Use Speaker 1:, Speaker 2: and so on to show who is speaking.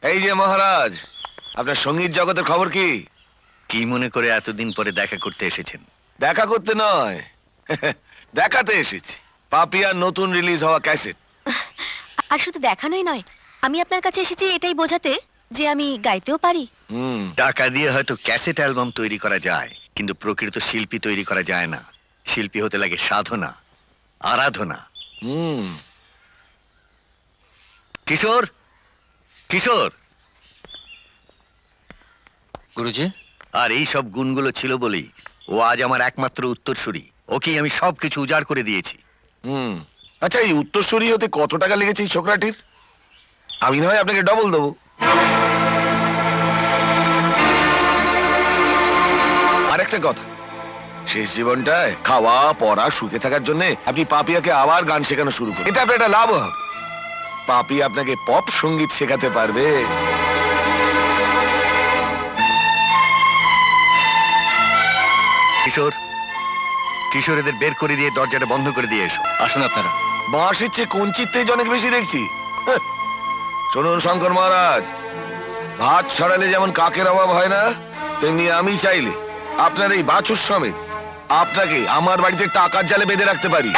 Speaker 1: এই যে মহারাজ, আপনার সঙ্গীত জগতের খবর কি?
Speaker 2: কি মনে করে এতদিন পরে দেখা করতে এসেছেন?
Speaker 1: দেখা করতে নয়, দেখাতে এসেছি পাপিয়ার নতুন রিলিজ হওয়া ক্যাসেট।
Speaker 3: আর শুধু দেখানোই নয়, আমি আপনার কাছে এসেছি এটাই বোঝাতে যে আমি গাইতেও পারি।
Speaker 2: টাকা দিয়ে হয়তো ক্যাসেট অ্যালবাম তৈরি করা যায়, কিন্তু প্রকৃত শিল্পী তৈরি করা যায় না। শিল্পী হতে লাগে সাধনা, আরাধনা। কিশোর, কিশোর।
Speaker 4: গুরুজি,
Speaker 2: আর এই সব গুণগুলো ছিল বলেই ও আজ আমার একমাত্র উত্তরসূরি। ওকেই আমি সবকিছু উজাড় করে দিয়েছি।
Speaker 1: আচ্ছা, এই উত্তরসূরি হতে কত টাকা লেগেছে এই ছোকরাটির? আমি নয় আপনাকে ডবল দেবো। আরেকটা কথা, শেষ জীবনটায় খাওয়া পড়া সুখে থাকার জন্য আপনি পাপিয়াকে আবার গান শেখানো শুরু করুন। এতে আপনার একটা লাভ হবে। পাপি আপনাকে পপ সঙ্গীত শেখাতে পারবে।
Speaker 2: কিশোর, কিশোর, এদের বের করে দিয়ে দরজাটা বন্ধ করে দিয়ে এসো।
Speaker 4: আসুন আপনারা।
Speaker 1: বাঁশের চেয়ে কঞ্চির তেজ অনেক বেশি দেখছি। শুনুন শঙ্কর মহারাজ, ভাত ছড়ালে যেমন কাকের অভাব হয় না, তেমনি আমি চাইলে আপনার এই বাছুর সমেত আপনাকে আমার বাড়িতে টাকার জালে বেঁধে রাখতে পারি।